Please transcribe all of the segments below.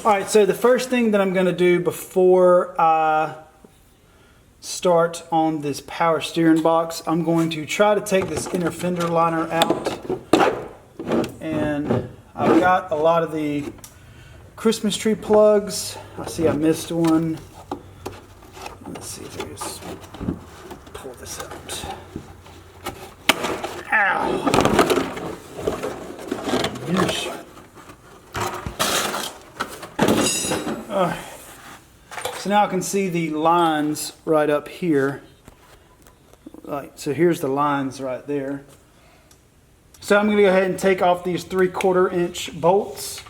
Alright, so the first thing that I'm going to do before I start on this power steering box, I'm going to try to take this inner fender liner out. And I've got a lot of the Christmas tree plugs. I see I missed one. Let's see if I just pull this out. Ow! Yeesh. So now I can see the lines right up here. Right, so here's the lines right there. So I'm going to go ahead and take off these 3/4 inch bolts.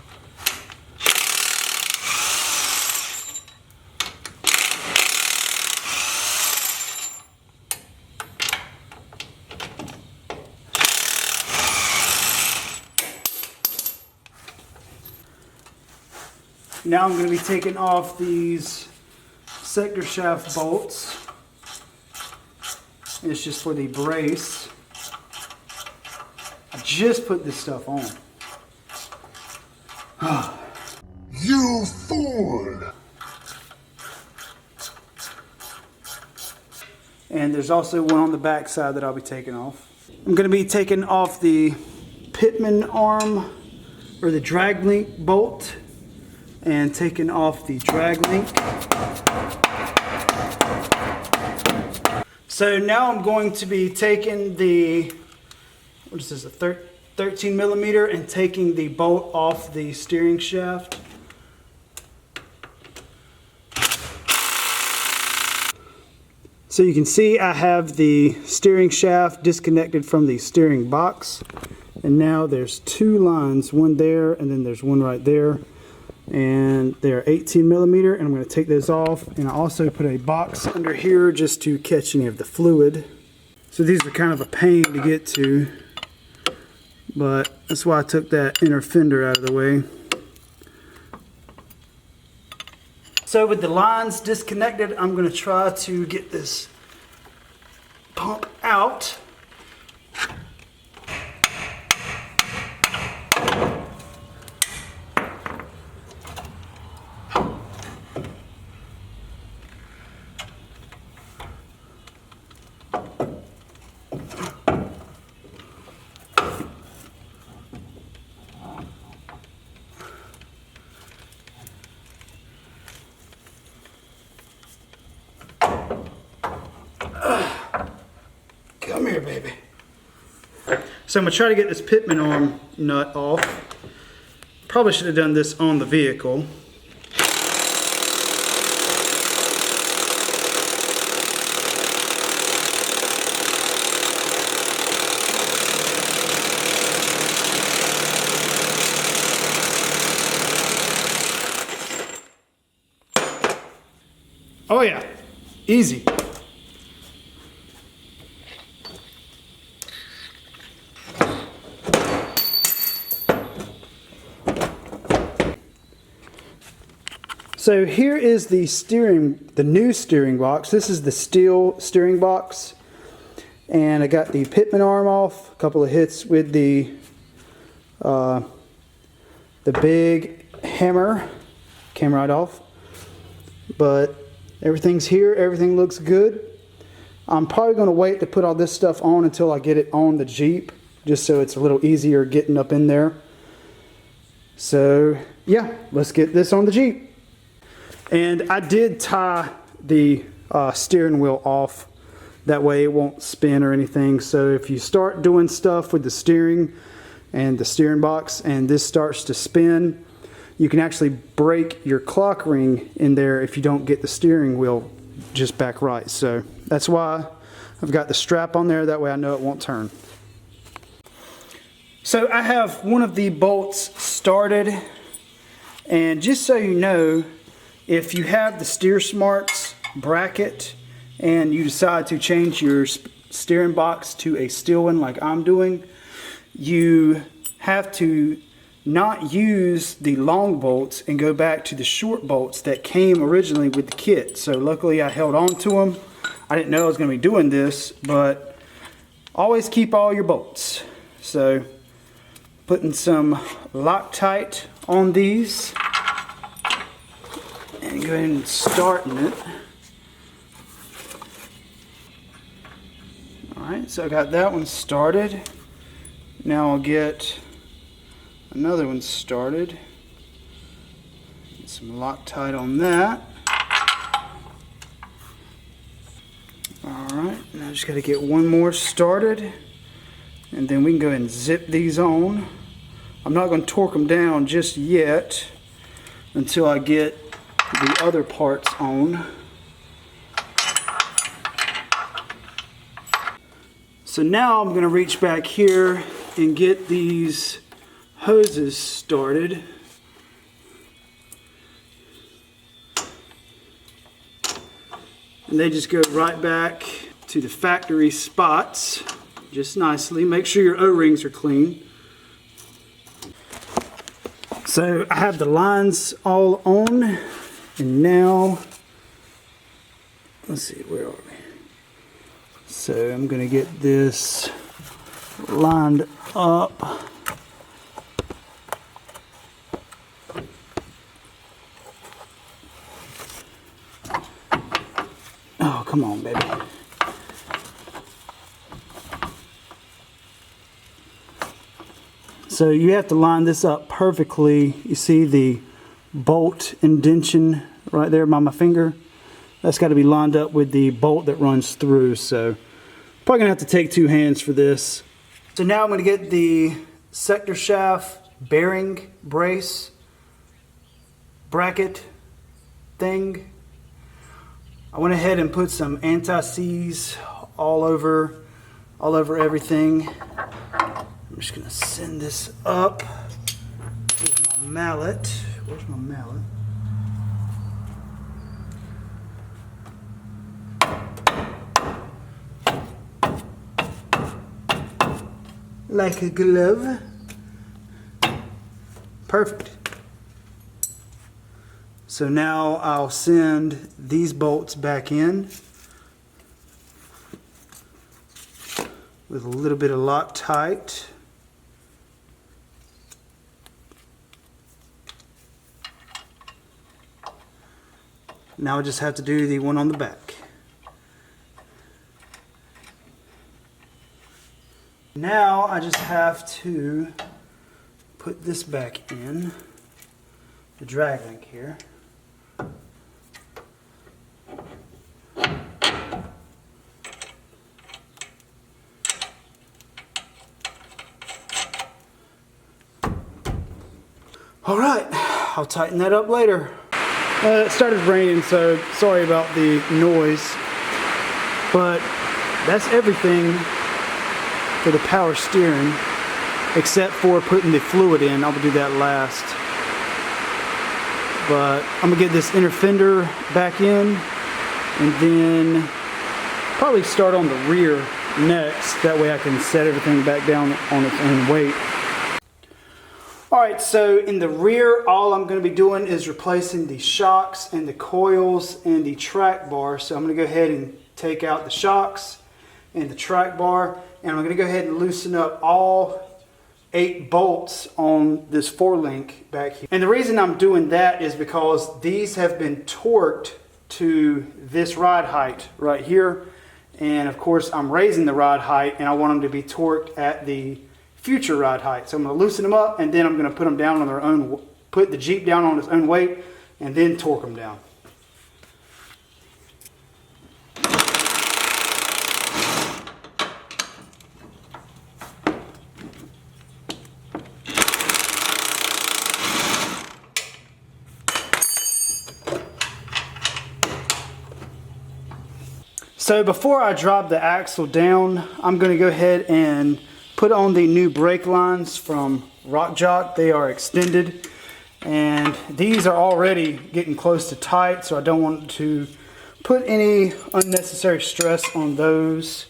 Now I'm going to be taking off these sector shaft bolts. It's just for the brace. I just put this stuff on. You fool! And there's also one on the back side that I'll be taking off. I'm going to be taking off the pitman arm or the drag link bolt and taking off the drag link. So now I'm going to be taking the, what is this, a 13 millimeter, and taking the bolt off the steering shaft. So you can see I have the steering shaft disconnected from the steering box, and now there's two lines, one there and then there's one right there, and they're 18 millimeter, and I'm going to take those off. And I also put a box under here just to catch any of the fluid. So these are kind of a pain to get to, but that's why I took that inner fender out of the way. So with the lines disconnected, I'm going to try to get this pump out. Come here, baby. So I'm going to try to get this pitman arm nut off. Probably should have done this on the vehicle. Oh yeah, easy. So here is the new steering box. This is the steel steering box, and I got the pitman arm off. A couple of hits with the big hammer. Came right off, but everything's here. Everything looks good. I'm probably going to wait to put all this stuff on until I get it on the Jeep, just so it's a little easier getting up in there. So yeah, let's get this on the Jeep. And I did tie the steering wheel off, that way it won't spin or anything. So if you start doing stuff with the steering and the steering box and this starts to spin, you can actually break your clock ring in there if you don't get the steering wheel just back right. So that's why I've got the strap on there, that way I know it won't turn. So I have one of the bolts started, and just so you know, if you have the Steer Smarts bracket and you decide to change your steering box to a steel one like I'm doing, you have to not use the long bolts and go back to the short bolts that came originally with the kit. So luckily I held on to them. I didn't know I was going to be doing this, but always keep all your bolts. So putting some Loctite on these. And go ahead and starting it. Alright, so I got that one started. Now I'll get another one started. Get some Loctite on that. Alright, now I just got to get one more started. And then we can go ahead and zip these on. I'm not going to torque them down just yet until I get the other parts on. So now I'm going to reach back here and get these hoses started. And they just go right back to the factory spots just nicely. Make sure your O-rings are clean. So I have the lines all on, and now let's see, where are we? So I'm going to get this lined up. Oh, come on, baby. So you have to line this up perfectly. You see the bolt indentation right there by my finger? That's got to be lined up with the bolt that runs through. So probably gonna have to take two hands for this. So now I'm gonna get the sector shaft bearing brace bracket thing. I went ahead and put some anti-seize all over everything. I'm just gonna send this up with my mallet. Where's my mallet? Like a glove. Perfect. So now I'll send these bolts back in with a little bit of Loctite. Now I just have to do the one on the back. Now I just have to put this back in, the drag link here. All right, I'll tighten that up later. It started raining, so sorry about the noise, but that's everything for the power steering, except for putting the fluid in. I'll do that last. But I'm gonna get this inner fender back in, and then probably start on the rear next. That way I can set everything back down on its own weight. Alright, so in the rear, all I'm going to be doing is replacing the shocks and the coils and the track bar. So I'm going to go ahead and take out the shocks and the track bar, and I'm going to go ahead and loosen up all 8 bolts on this 4-link back here. And the reason I'm doing that is because these have been torqued to this ride height right here. And of course I'm raising the ride height, and I want them to be torqued at the future ride height. So I'm going to loosen them up, and then I'm going to put them down on their own, put the Jeep down on its own weight, and then torque them down. So before I drop the axle down, I'm going to go ahead and put on the new brake lines from Jock. They are extended, and these are already getting close to tight, so I don't want to put any unnecessary stress on those.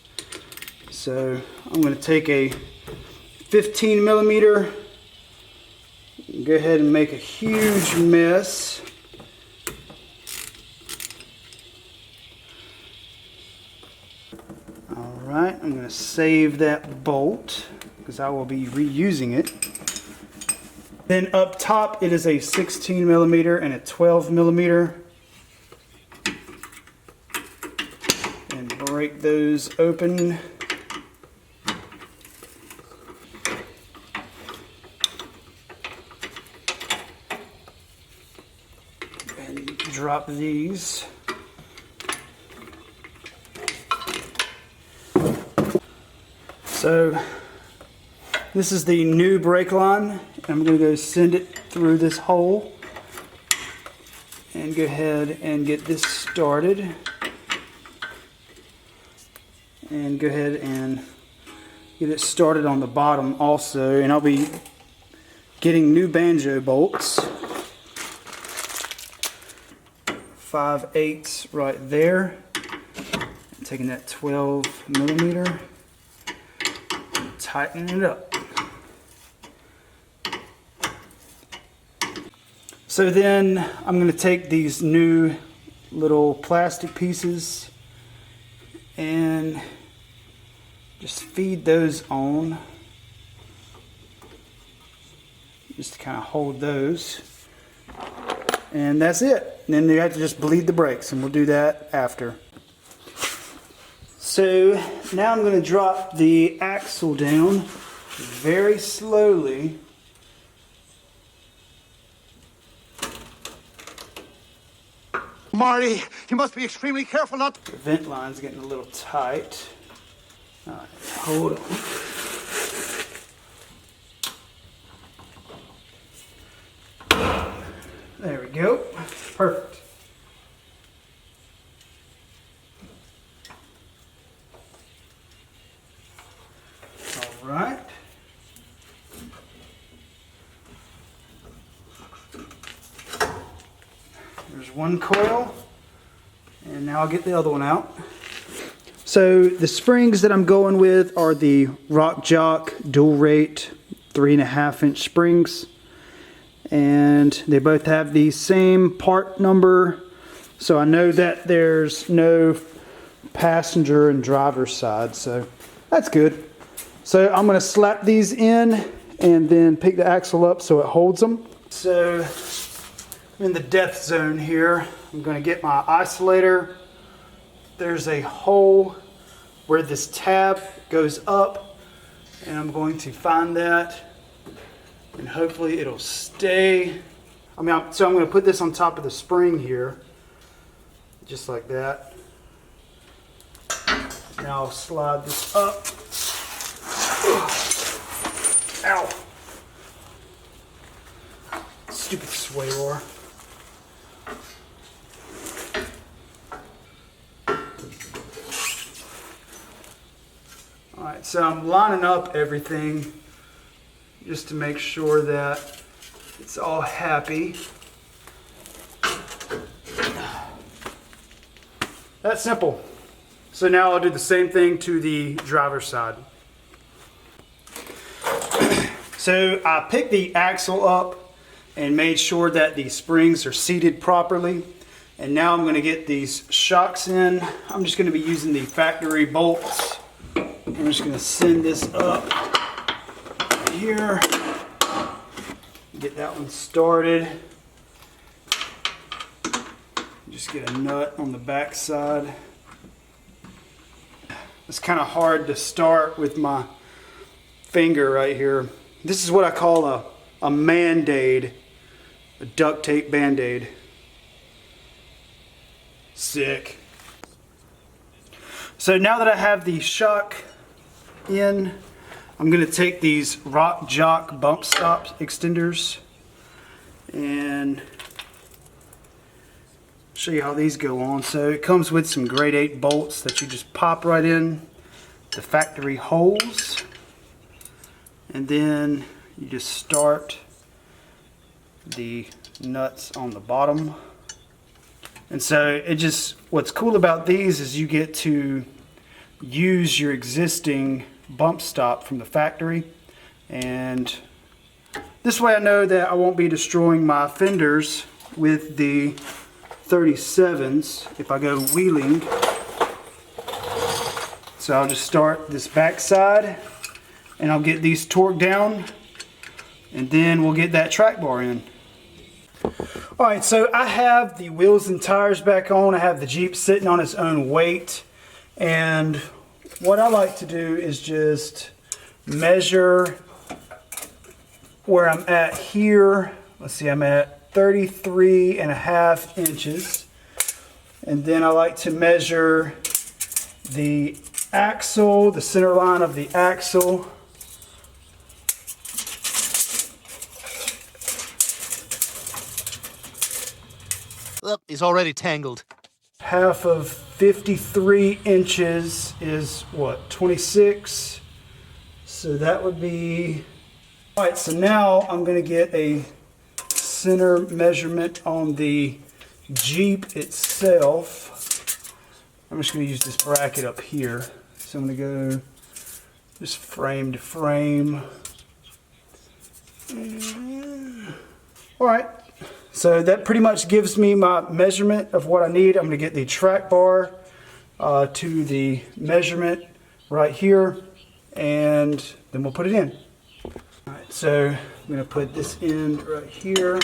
So I'm going to take a 15 millimeter, go ahead and make a huge mess. Alright, I'm going to save that bolt because I will be reusing it. Then up top it is a 16 millimeter and a 12 millimeter. And break those open. And drop these. So this is the new brake line. I'm going to go send it through this hole and go ahead and get this started. And go ahead and get it started on the bottom also. And I'll be getting new banjo bolts. 5/8 right there. I'm taking that 12 millimeter. Tighten it up. So then I'm going to take these new little plastic pieces and just feed those on. Just to kind of hold those. And that's it. And then you have to just bleed the brakes, and we'll do that after. So now I'm going to drop the axle down very slowly. Marty, you must be extremely careful not to... The vent line's getting a little tight. All right, hold on. There we go. Perfect. All right. There's one coil, and now I'll get the other one out. So the springs that I'm going with are the Jock dual rate 3.5 inch springs, and they both have the same part number, so I know that there's no passenger and driver side, so that's good. So I'm going to slap these in and then pick the axle up so it holds them. So I'm in the death zone here. I'm going to get my isolator. There's a hole where this tab goes up, and I'm going to find that, and hopefully it'll stay. So I'm going to put this on top of the spring here, just like that. Now I'll slide this up. Ow! Stupid sway bar. Alright, so I'm lining up everything just to make sure that it's all happy. That's simple. So now I'll do the same thing to the driver's side. So I picked the axle up and made sure that the springs are seated properly. And now I'm going to get these shocks in. I'm just going to be using the factory bolts. I'm just going to send this up here. Get that one started. Just get a nut on the back side. It's kind of hard to start with my finger right here. This is what I call a Band-Aid, a duct tape Band-Aid. Sick. So now that I have the shock in, I'm going to take these Jock bump stop extenders and show you how these go on. So it comes with some grade 8 bolts that you just pop right in the factory holes, and then you just start the nuts on the bottom. And so what's cool about these is you get to use your existing bump stop from the factory, and this way I know that I won't be destroying my fenders with the 37s if I go wheeling. So I'll just start this back side and I'll get these torqued down and then we'll get that track bar in. Alright, so I have the wheels and tires back on. I have the Jeep sitting on its own weight, and what I like to do is just measure where I'm at here. Let's see, I'm at 33.5 inches. And then I like to measure the axle, the center line of the axle. Look, he's already tangled. Half of 53 inches is what, 26? So that would be... Alright, so now I'm going to get a center measurement on the Jeep itself. I'm just going to use this bracket up here. So I'm going to go just frame to frame. Alright, so that pretty much gives me my measurement of what I need. I'm going to get the track bar to the measurement right here, and then we'll put it in. Alright, so I'm going to put this end right here.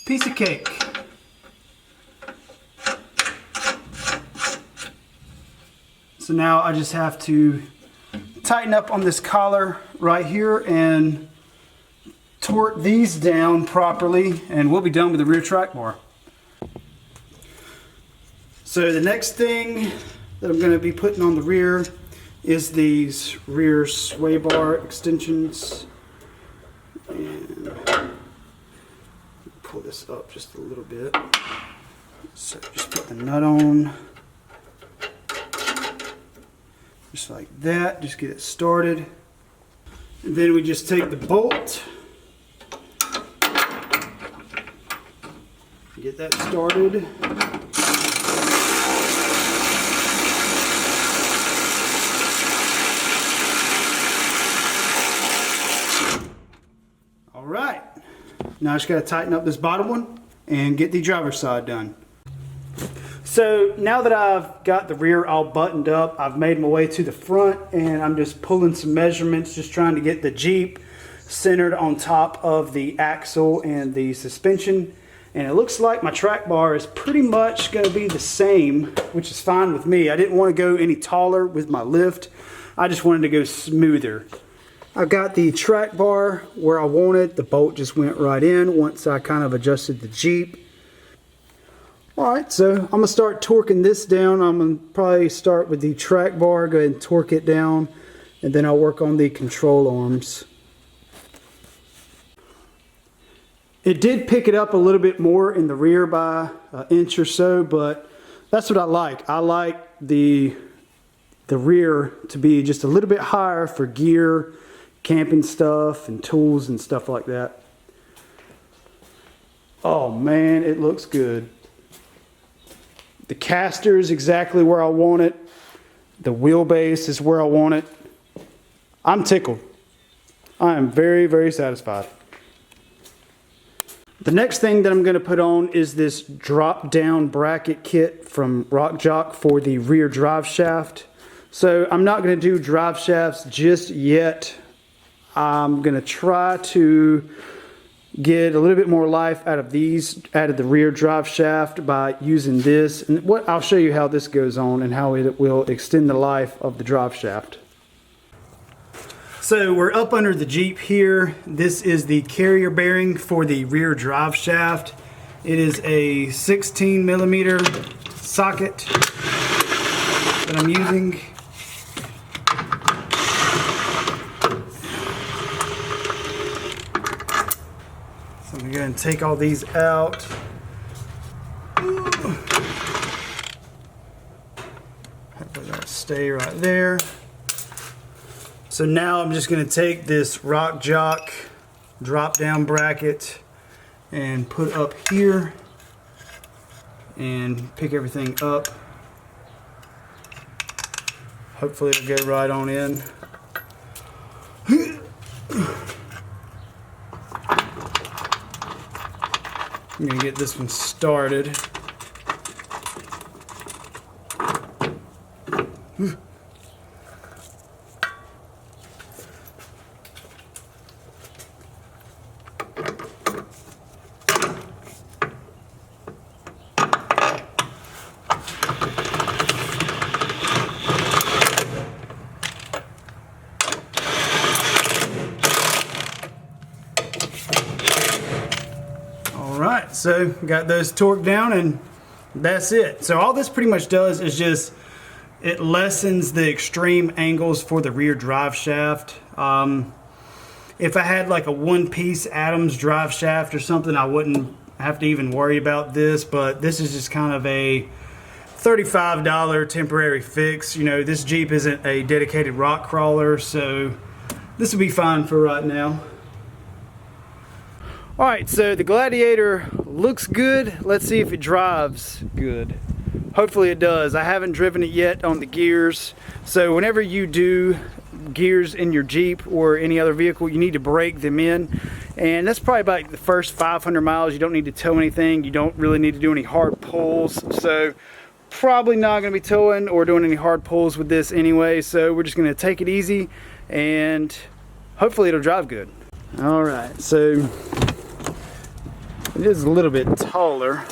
Piece of cake. So now I just have to tighten up on this collar right here and torque these down properly, and we'll be done with the rear track bar. So the next thing that I'm going to be putting on the rear is these rear sway bar extensions. And pull this up just a little bit. So just put the nut on. Just like that, just get it started. And then we just take the bolt, get that started. All right, now I just got to tighten up this bottom one and get the driver's side done. So now that I've got the rear all buttoned up, I've made my way to the front, and I'm just pulling some measurements, just trying to get the Jeep centered on top of the axle and the suspension. And it looks like my track bar is pretty much going to be the same, which is fine with me. I didn't want to go any taller with my lift. I just wanted to go smoother. I got the track bar where I wanted. The bolt just went right in once I kind of adjusted the Jeep. Alright, so I'm going to start torquing this down. I'm going to probably start with the track bar, go ahead and torque it down, and then I'll work on the control arms. It did pick it up a little bit more in the rear by an inch or so, but that's what I like. I like the rear to be just a little bit higher for gear, camping stuff, and tools and stuff like that. Oh man, it looks good. The caster is exactly where I want it. The wheelbase is where I want it. I'm tickled. I am very, very satisfied. The next thing that I'm going to put on is this drop-down bracket kit from RockTrix for the rear drive shaft. So I'm not going to do drive shafts just yet. I'm going to try to get a little bit more life out of these, out of the rear drive shaft by using this. And what I'll show you how this goes on and how it will extend the life of the drive shaft. So we're up under the Jeep here. This is the carrier bearing for the rear drive shaft. It is a 16 millimeter socket that I'm using. So I'm going to take all these out. Hopefully that'll stay right there. So now I'm just going to take this RockTrix drop down bracket and put up here. and pick everything up. Hopefully it'll go right on in. I'm gonna get this one started. Alright, so got those torqued down and that's it. So all this pretty much does is just, it lessens the extreme angles for the rear drive shaft. If I had like a one-piece Adams drive shaft or something, I wouldn't have to even worry about this, but this is just kind of a $35 temporary fix. You know, this Jeep isn't a dedicated rock crawler, so this will be fine for right now. Alright, so the Gladiator looks good. Let's see if it drives good. Hopefully it does. I haven't driven it yet on the gears. So whenever you do gears in your Jeep or any other vehicle, you need to brake them in. And that's probably about the first 500 miles. You don't need to tow anything. You don't really need to do any hard pulls. So probably not going to be towing or doing any hard pulls with this anyway. So we're just going to take it easy and hopefully it'll drive good. Alright, so it is a little bit taller.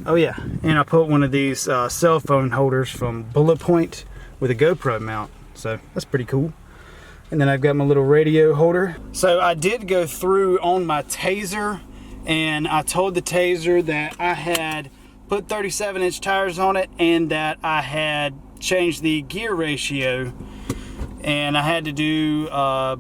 Oh yeah, and I put one of these cell phone holders from Bullet Point with a GoPro mount, so that's pretty cool. And then I've got my little radio holder. So I did go through on my Taser, and I told the Taser that I had put 37-inch tires on it and that I had changed the gear ratio, and I had to do a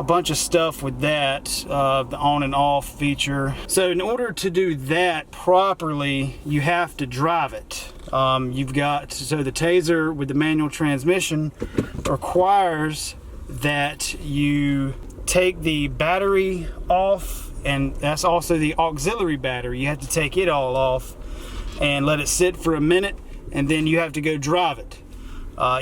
bunch of stuff with that, the on and off feature. So in order to do that properly, you have to drive it. You've got, so the Taser with the manual transmission requires that you take the battery off, and that's also the auxiliary battery. You have to take it all off and let it sit for a minute, and then you have to go drive it.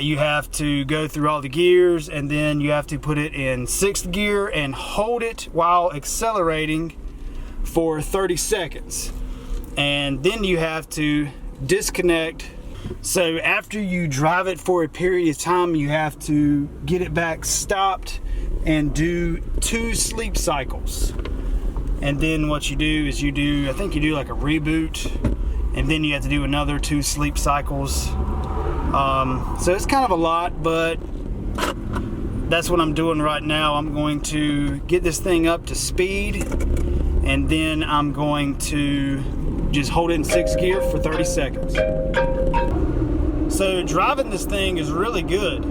You have to go through all the gears, and then you have to put it in 6th gear and hold it while accelerating for 30 seconds. And then you have to disconnect. So after you drive it for a period of time, you have to get it back stopped and do 2 sleep cycles. And then what you do is you do, I think you do like a reboot, and then you have to do another 2 sleep cycles. So it's kind of a lot, but that's what I'm doing right now. I'm going to get this thing up to speed, and then I'm going to just hold it in 6th gear for 30 seconds. So driving this thing is really good.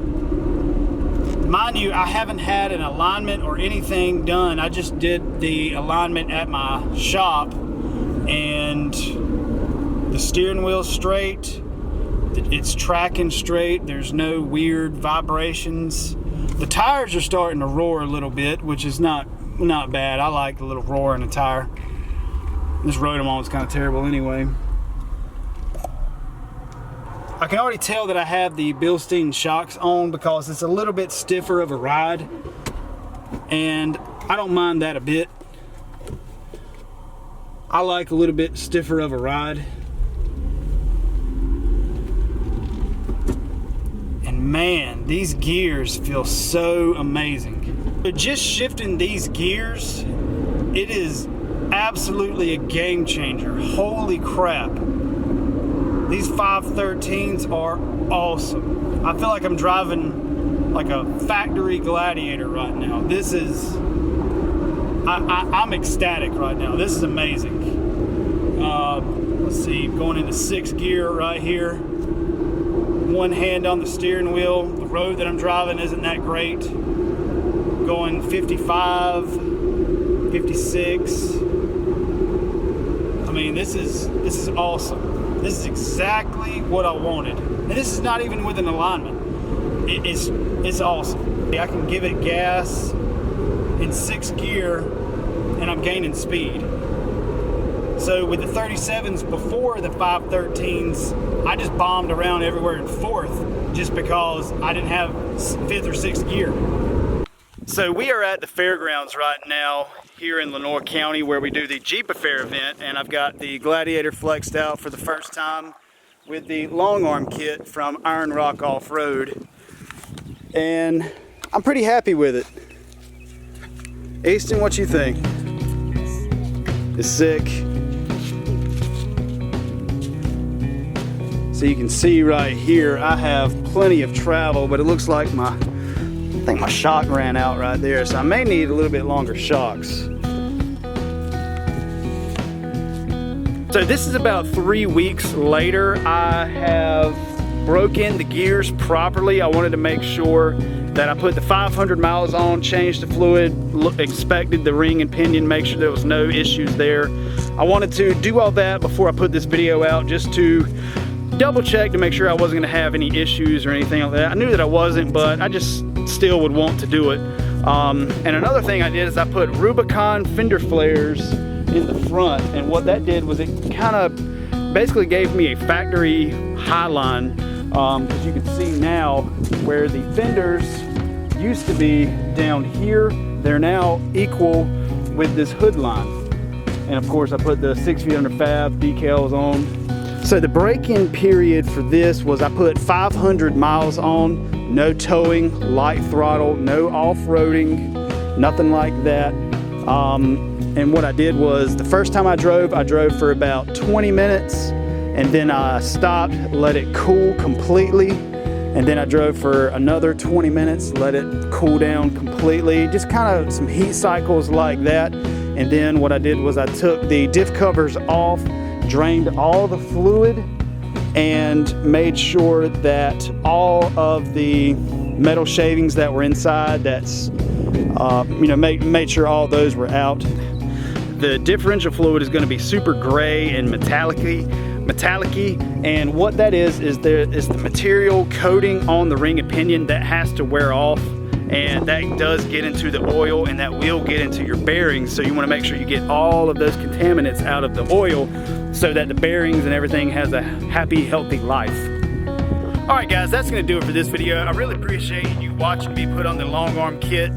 Mind you, I haven't had an alignment or anything done. I just did the alignment at my shop, and the steering wheel's straight. It's tracking straight. There's no weird vibrations. The tires are starting to roar a little bit, which is not bad. I like the little roar in the tire. This Rotomon is kind of terrible anyway. I can already tell that I have the Bilstein shocks on because it's a little bit stiffer of a ride, and I don't mind that a bit. I like a little bit stiffer of a ride. Man, these gears feel so amazing. But just shifting these gears, it is absolutely a game changer. Holy crap. These 513s are awesome. I feel like I'm driving like a factory Gladiator right now. This is, I'm ecstatic right now. This is amazing. Let's see, going into 6th gear right here. One hand on the steering wheel. The road that I'm driving isn't that great. Going 55, 56. I mean, this is awesome. This is exactly what I wanted. And this is not even with an alignment. It's awesome. I can give it gas in 6th gear and I'm gaining speed. So with the 37s before the 513s, I just bombed around everywhere in 4th just because I didn't have 5th or 6th gear. So we are at the fairgrounds right now here in Lenoir County where we do the JeepAffair event, and I've got the Gladiator flexed out for the first time with the long arm kit from Iron Rock Off-Road, and I'm pretty happy with it. Easton, what you think? It's sick. So you can see right here, I have plenty of travel, but it looks like I think my shock ran out right there, so I may need a little bit longer shocks. So this is about 3 weeks later. I have broken the gears properly. I wanted to make sure that I put the 500 miles on, changed the fluid, inspected the ring and pinion, make sure there was no issues there. I wanted to do all that before I put this video out, just to double check to make sure I wasn't going to have any issues or anything like that. I knew that I wasn't, but I just still would want to do it. And another thing I did is I put Rubicon fender flares in the front, and what that did was it kind of basically gave me a factory high line, because you can see now where the fenders used to be down here, they're now equal with this hood line. And of course I put the 6 Feet Under Fab decals on. So the break-in period for this was I put 500 miles on, no towing, light throttle, no off-roading, nothing like that. And what I did was the first time I drove for about 20 minutes, and then I stopped, let it cool completely, and then I drove for another 20 minutes, let it cool down completely, just kind of some heat cycles like that. And then what I did was I took the diff covers off, drained all the fluid, and made sure that all of the metal shavings that were inside, made sure all those were out. The differential fluid is going to be super gray and metallic-y, and what that is the material coating on the ring and pinion that has to wear off, and that does get into the oil, and that will get into your bearings. So you want to make sure you get all of those contaminants out of the oil so that the bearings and everything has a happy, healthy life. Alright guys, that's going to do it for this video. I really appreciate you watching me put on the long arm kit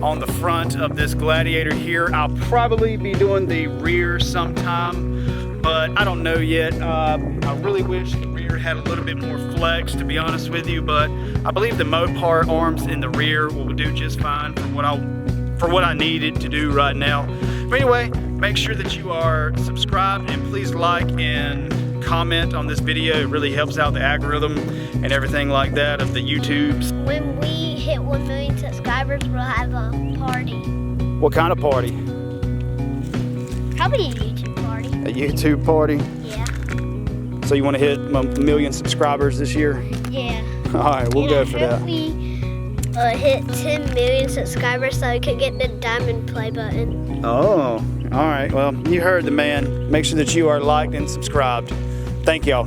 on the front of this Gladiator here. I'll probably be doing the rear sometime, but I don't know yet. I really wish the rear had a little bit more flex, to be honest with you, but I believe the Mopar arms in the rear will do just fine for what I needed to do right now. But anyway, make sure that you are subscribed, and please like and comment on this video. It really helps out the algorithm and everything like that of the YouTubes. When we hit 1 million subscribers, we'll have a party. What kind of party? Probably a YouTube party. A YouTube party? Yeah. So you want to hit 1 million subscribers this year? Yeah. Alright, we'll go for that. We hit 10 million subscribers so we could get the diamond play button. Oh, alright. Well, you heard the man. Make sure that you are liked and subscribed. Thank y'all.